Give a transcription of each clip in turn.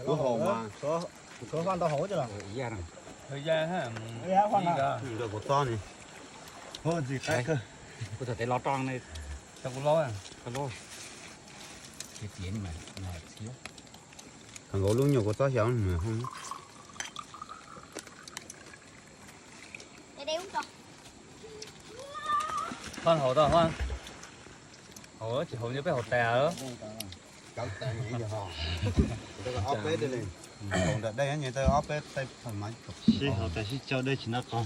Có hồ mà. Số khoan tao hổ chứ là. thời gian ha Dạ khoan à. Nhìn được một to này. Thôi gì khác cơ. Có thể lo tròn này tao cũng lo à có lô cái tiền mà nhỏ xíu Thằng gỗ luôn nhiều có to xéo mà không. Để uống con. khoan hổ tao khoan hổ chỉ hổ như cái hổ tè đó Cháu tay nghĩ giờ họ. Tôi có ốp bếp đây này. Còn đợt đây anh tôi ốp bếp tay thoải mái. Xí họ tại xí cho đây chỉ nó con.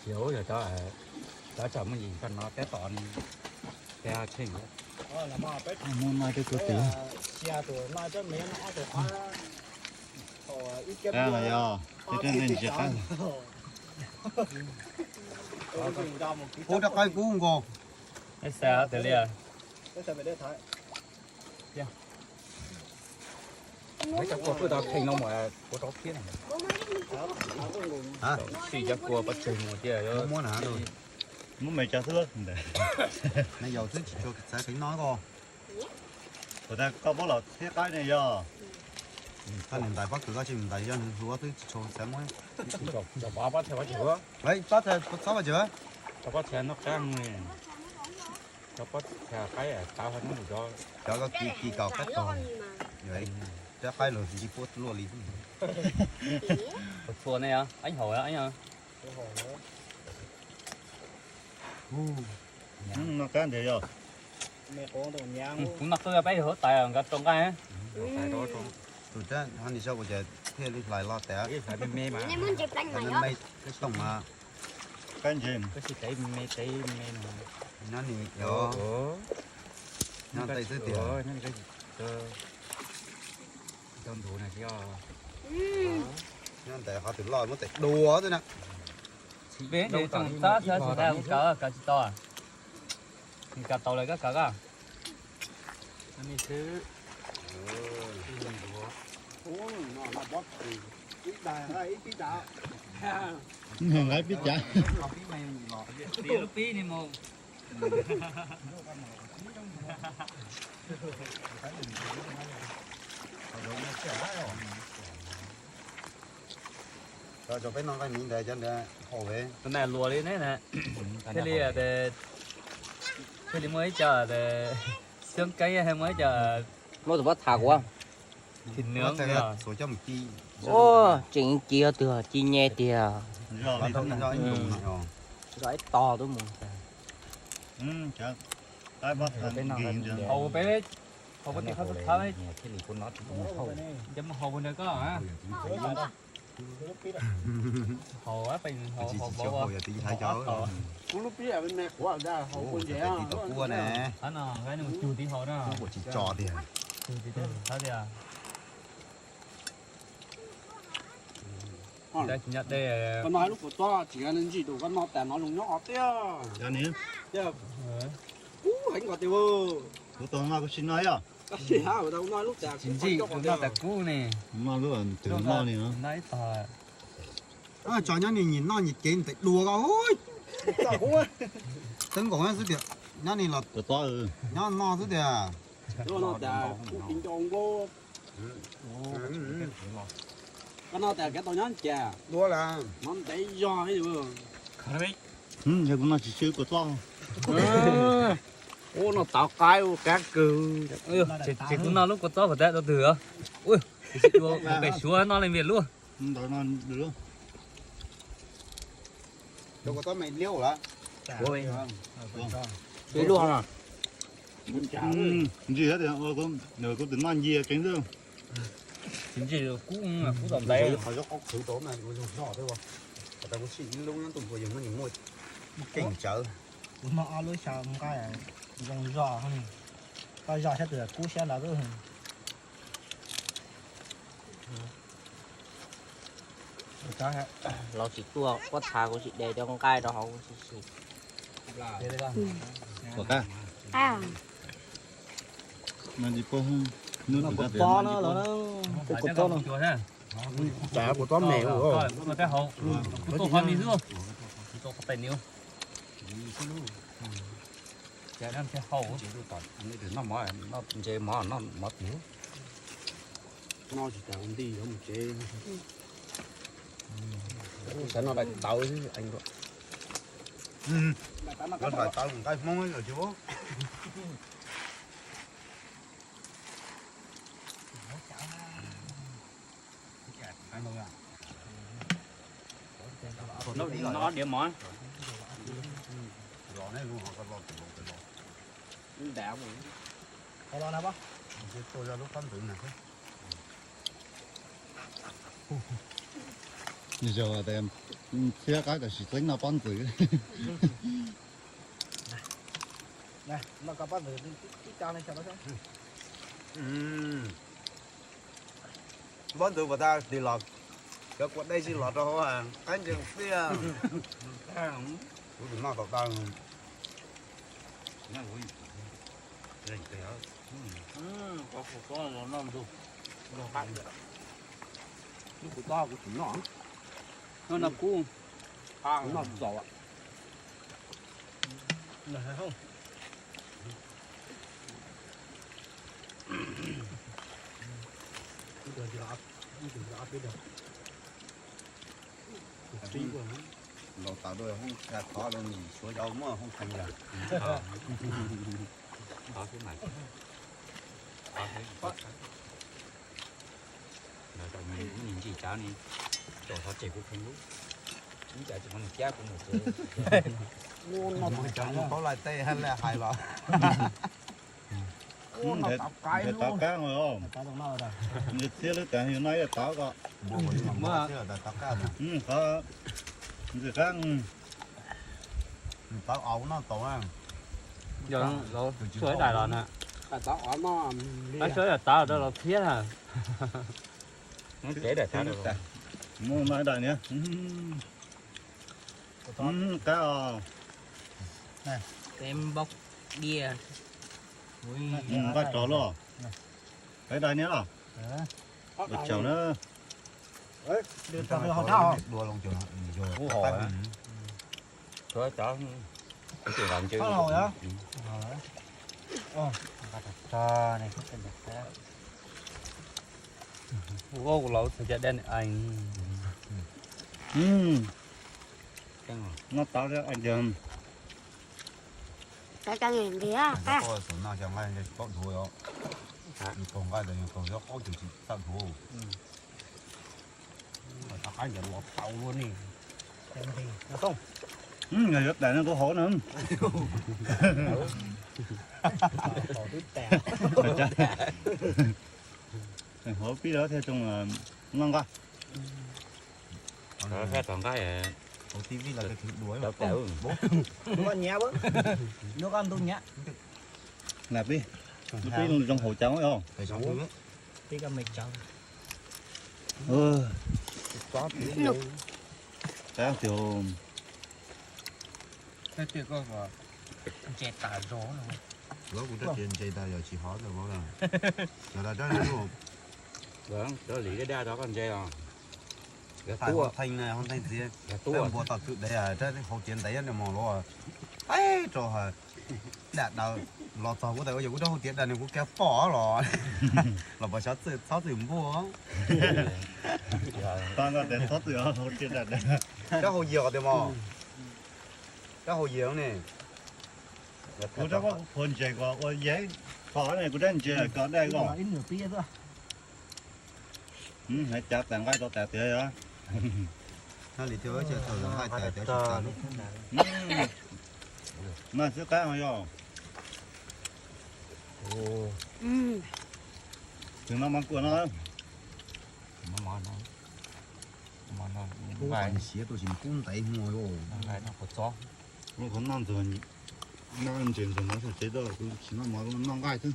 thiếu rồi cho chồng cái gì cho nó té tọn té trên Là mà bếp. Mua mai tôi có tiền. Xe tuổi mai cho mấy nó tuổi hoa. Ít kém. À mày à. Thế trên này chỉ khác. Cô đã quay cú không cô? cái xe từ liền Cái xe về đây thái. mấy cháu cô tao thành nó mà cô tao kia này Hả? xì chắc cua bắt chừng một tia đó Muốn hả rồi. Muốn mày cho thứ lớp này. Nãy giờ thứ chỉ cho sẽ tính nói cô. Người ta có bó lọt thiết cái này giờ. Ta liền đại bắc cửa chỉ mình đại dân rùa thứ cho sẽ mới. cho bà bắt theo chữa Đấy, bắt theo sáu bao giờ? cho bắt theo nó căng này cho bắt theo cái cao hơn nó cho Cho có kỳ cầu cách rồi. Vậy. Cho cái rồi thì phốt lùa lý. chùa này à anh hỏi anh à Nó cái này giờ. Mẹ con đồ nhang. cũng mặc cái bé hổ tè gặp trong cái phải đó trong Tụi ta hắn đi sau bây giờ thế đi lại lo té. cái phải mê mà Em muốn chụp đánh Cho mày nên đó. mày cái tổng mà Cái gì? cái gì cái mê này nó thì đó. Nó tay thứ tiền. nó cái gì trong thủ này cho Nó tại họ tự lo mất tại đùa thế nè. bé thì trong sát sát sát đang cả chỉ to à cả tàu này cả nó đi thứ Nó bóp thì ít đài hay ít đạo. Hằng ấy biết chả. tí lúc tí này một Rồi cho bên nó cái miếng để cho nó hồ về. cái này lùa đi đấy nè thế đi là để thế đi mới chờ để xương cây hay mới chờ nó bắt thả quá thịt nướng Nó kìa. sẽ số cho một chi. ô chính kia từ chi nhẹ tiề Giờ Còn đâu cho anh dùng này rồi. gái to tôi muốn chả. Cái bắt thằng ghiền được. hầu bé hầu bên này không thấy cái gì con nó chấm hầu bên đây có hả hầu á bên hầu Chỉ hầu cho bộ hồ giờ tí thái cháu. Cũng lúc biết là bên mẹ của ra hậu quân Tí dẻ. tao cua nè. anh nào cái này chua tí hầu đó Của chị trò thì chua tí thấy đi à đây nhặt đây Con nói lúc của to chỉ ăn gì đủ con nóแต่nó lùng nhỏ tía. Cho nên. Tía. Hành quả tiêu. Của tôi nó có xin nói à? Cái gì hả? Đâu nói lúcแต่ chính trị cũng là tại cũ này Mà lúc là từ nó này nó. nãy tờ À cho nhau nhìn nó nhìn kiến tại đùa cao ôi. Tính của nó rất đẹp. Nó này là của to ừ. nó rất đẹp. Nóแต่กินจงcô. Con nóแต่cái tao nhắn chè. Đùa là. Nó để do cái gì vừa. Giờ cũng nó chỉ chơi của to. Ô nó tạo cái các cừ. chỉ cũng nó lúc có to phải tết nó thừa ui cái chua cái chúa nó lên miền luôn Đó nó được. Đâu có to mày liêu là. ôi cái luôn à Gì hết thì con nhờ con tính ăn gì tránh dương. chính trị cũ cũ tầm đấy Họ có khử tố mà có dùng nhỏ thôi không? Ta có xịn lúc nó tụi vừa dùng nó những môi. Cảnh chợ. Nó lối sao một cái dùng giò không. Cái giò sẽ được cú sẽ là cái nó chỉ tua quát thả của chị để cho con cay đó họ chỉ đây đây Của ta. À. Mà đi po không. Nó có to nó là cái cột to nó chua ha Chả của to mẹ rồi. rồi cái hậu tôi khoan đi nữa tôi có tay níu chả ăn cái hậu nó mỏ nó chơi mỏ nó mỏ thiếu nó chỉ chẳng đi không chế sẽ nó lại tao chứ anh có nó phải tao một cái mông ấy rồi chứ bố nó điểm món lò này luôn họ có lò đảo mà Có lo nào bác? tôi ra lúc phân tử này bây giờ thì phía cái là chỉ tính là bán tử Này, nó có bắt được cái cao này cho nó không? phân tử của ta thì lò cái quạt đây chỉ lò cho họ anh chừng phía tôi nó tao tao có nó non đủ Nó bắt được. Nó của to của chúng nó. nó nằm cũ Nó giỏ ạ. Này không? Được thì áp, được áp biết được. Tí của nó. lò tao đôi không cả khó đâu nhìn số dầu mà không thành ra có cái này có cái rồi tao nhìn gì cháu này cho họ chỉ cũng không lúc chúng ta chỉ có một giá cũng một Nó Mà chẳng có lại tê hay là hài lò nó tập cái để tao luôn. cá rồi không Cái đồng nào rồi? như thế lúc cả hiện nay là tao có mua chứ là tao cá nè có người khác tao ấu nó tổ à giờ nó sới đại lò nè à tao ở nó nó sới là tao đó là thiết à nó chế để sao được mua nói đại nhé cá tem bốc bia cái trò lo cái đại nhé là được chầu nữa Đưa cho đưa họ thao. đùa lòng trường rồi Cú hồi á. Cho cháu cái chuyện làm chứ Có hồi á? cho này cái đẹp ô của lẩu thì đen anh cái ngồi nó tạo ra anh chồng cái trang hình gì á có số nào chẳng ai có thôi đó còn cái này còn rất khó chịu tao thôi tao cái giờ lọt tàu luôn đi Tem thì nó không. người rất đại nó có hổ nữa Bỏ đứt tè. hổ tí đó theo chung là ngon quá rồi phép còn cái ở tivi là cái thứ đuổi đậu tẻo Nó nhẹ bớt. Nó con tôi nhẹ. nạp đi lúc tí luôn trong hồ trắng phải không phải sống thứ Tí cái mịch trắng. có thứ cái kiểu cái kia có mà Chè tả gió rồi. nó cũng rất tiền chơi ta giờ chỉ khó rồi bố là giờ là đó là luôn vâng đó lý cái đa đó con dây à cái tại tua con thanh này con thanh gì cái tôi tua bộ tao tự đấy à cái hậu chiến đấy là mò lo ấy rồi hả đạt đầu lò tàu của tao giờ cũng đâu hậu chiến này cũng kéo bỏ lò là bà sáu từ mua con có thể thoát từ hồ trên đặt cái hậu dừa thì mò cái hậu dừa này cô cháu có phần chạy qua có giấy khó này cô đang chơi có đây Nó không ít nửa tia thôi. hãy chặt tặng cái to tẹt thế đó nó đi theo chơi tàu hai tẻ tẻ chụp luôn mà sẽ cá mà vô đừng nó mang của nó cũng phải xía tôi chỉ cũng tay ngồi rồi cái nó có chó nó còn non rồi nó ăn chuyện rồi nó sẽ chế đó cứ chỉ nó mà nó non gai thôi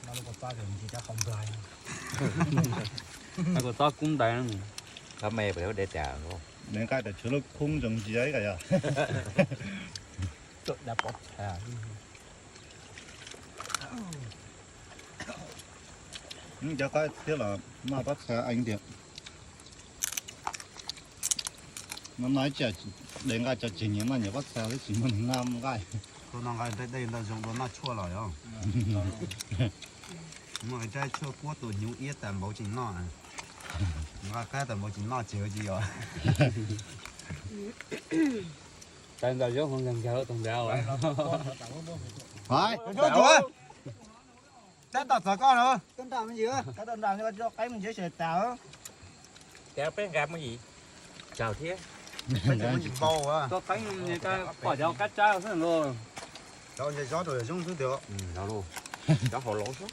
Nó có to thì chỉ cho không dài. nó có to cũng đen nó mê phải để trả luôn nên cái để chứa nó không giống gì ấy cả ya Tự đã bóp à. cho cái thế là mà bắt xa anh thì nó nói chả đến cái chả chỉ những mà nhớ bắt xa cái chỉ mình nam gai tôi nói cái đây là dùng đồ nát chua rồi không mà cái trái chua quá tôi nhiều ít tầm bảo chính nó mà cái tầm bảo chính nó chịu gì rồi tại sao giống không gần chợ tuần đào rồi phải cho chúa chết tao sợ con nữa Tân đào cái gì á? Cái tân đào cho cái mình dễ sệt tao. kéo bé gặp cái gì chào thế bây giờ mình bầu à có cánh người ta bỏ dao cắt trái rồi luôn cho người gió rồi xuống thứ được đó luôn đó hồ lỗ xuống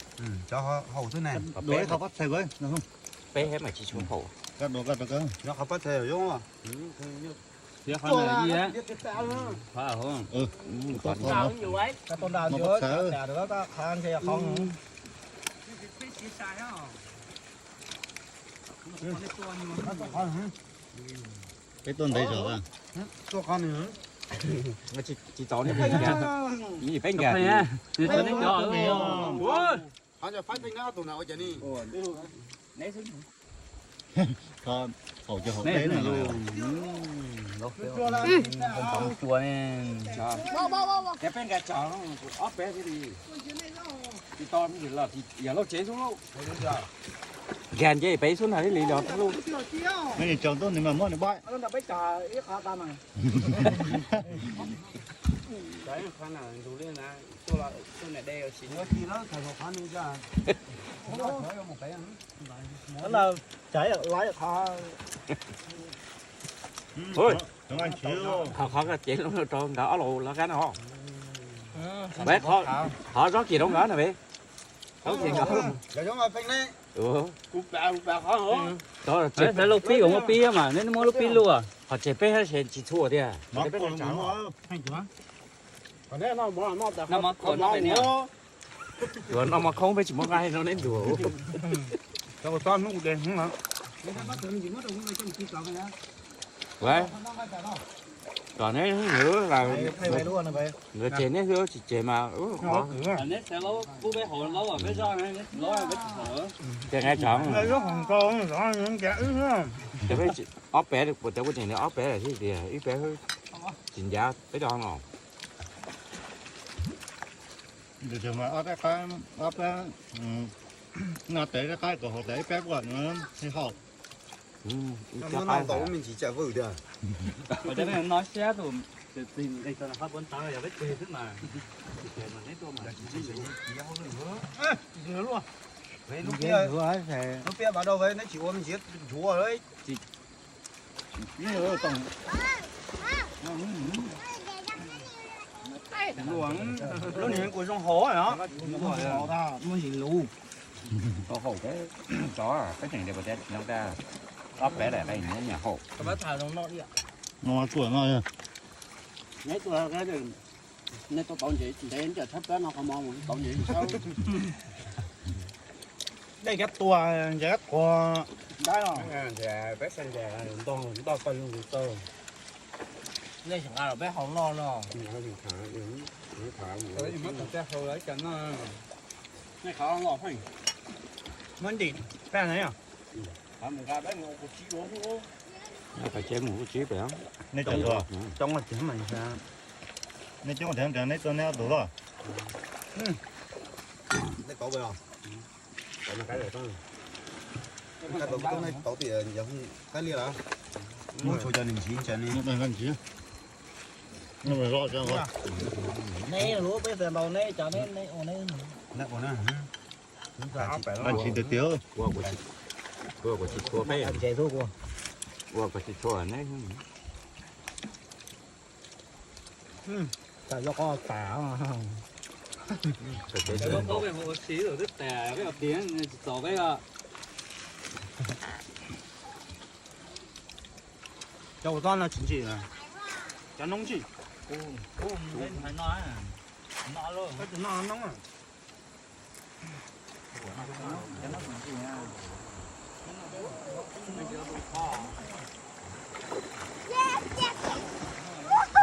cho hậu thứ này đốiเขาbắt thầy với được không bé hết mà chỉ xuống hồ các đồ các đồ cơ nó không bắt thề đúng không thì không là gì á phải không tốt Sao không nhiều ấy? Cái tân đào Mà chưa? bắt sợ. Đào được có khăn thì không. cái tuần đấy rồi à cho con nữa nó chỉ tỏ nó bên gà những gì bên gà phải á thì tôi đến đó anhจะ fighting นะตัวไหนวะเจนี่ còn hậu cho hậu này đấy này luôn không bóng chùa nên cái bên gà chảo nó ốp bé thế thì to cái gì là thì giờ nó chế xuống luôn gàn dây bé xuống này lì lọt luôn mấy chồng tôi thì mà mua được bãi Nó đã biết trà ít khá ta mà. Đấy, khoan nào dù lên là tôi này đây chỉ nhớ khi đó thầy học khá nên ra nó thở một cái Nó là trái lái được khó. thôi chúng anh chịu họ cái chế nó tròn đỏ lù là cái nào bé họ rót gì đâu ngỡ nè bé rót gì ngỡ giờ chúng ta phanh đấy cục bạc khó hả? đó là đấy phải lục pi của một pi mà nên mua lục pi luôn à họ chế bé hết sẽ chỉ thua đi à nó cái bé còn chảo mua Còn nếu nó bỏ nó nó mà còn nó này rồi nó mà không phải chỉ một ngày nó nên đùa cho con nó đen không hả vậy còn nếu nữa là Hay vậy luôn này vậy. người chế nếu nữa chỉ chế mà nét sẽ lâu bố bé hồi lâu rồi bé do này lâu rồi bé thở chế ngay chọn Nó hồng con rõ những cái ứ không? chế bé ốp bé được một cái này ốp bé là cái gì ít bé hơi chính giá bé đo ngon được mà ở cái nó tới cái của họ đấy phép gọi nó thì học nó nằm tổ mình chỉ chạy vừa được ở đây này nói xe tụi tìm đây là phát bốn tao giờ biết chơi tức mà mà lấy tôi mà dừa luôn vậy lúc Cái kia rửa ấy thì lúc kia bắt đầu với nó chỉ ôm mình giết chúa rồi như tổng luồng lúc này của trong hố rồi đó. Hố ta mới gì lù. có hậu cái chó à cái này đều có thể nó ra ốp bé để đây nó nhà hậu Cái bát thảo trong nó đi ạ. nó tuổi nó Nét tôi cái đường nét tôi bảo vậy để đến giờ thấp đó nó không mong bảo vậy sao? Đây ghép tua ghép của đấy rồi. Thì bé xanh già to coi luôn to. Đây chẳng ai là bé hồng non nó. tới thì mất một xe hồi đấy chẳng nó Này khó ngọt phải. Vẫn đi bé này à? Phải một cái bé ngọt một chí luôn. nó phải chế một chí phải không nên chẳng rồi Trong là chính mình ra. nên chúng ta thấy nên tôi nè đủ rồi đấy có bây giờ Còn cái này thôi. cái tổ cái này tổ thì giống cái lia đó mua cho mình chín cho nên nó đang gần chứ nó phải rõ cho rồi Nè lúa bây giờ đầu nè cho nên nè ổn nè. nè còn nè anh chỉ được tiêu vừa của chị thua bé Chạy thôi của. vừa của chị thua đấy Tại do có tả mà. phải chế cái có cái hồ xí rồi rất tè cái tiếng tỏ cái Cho con là chính trị này. Cho nông chị. nên phải nói nó luôn Cái từ nó nóng à. Yeah.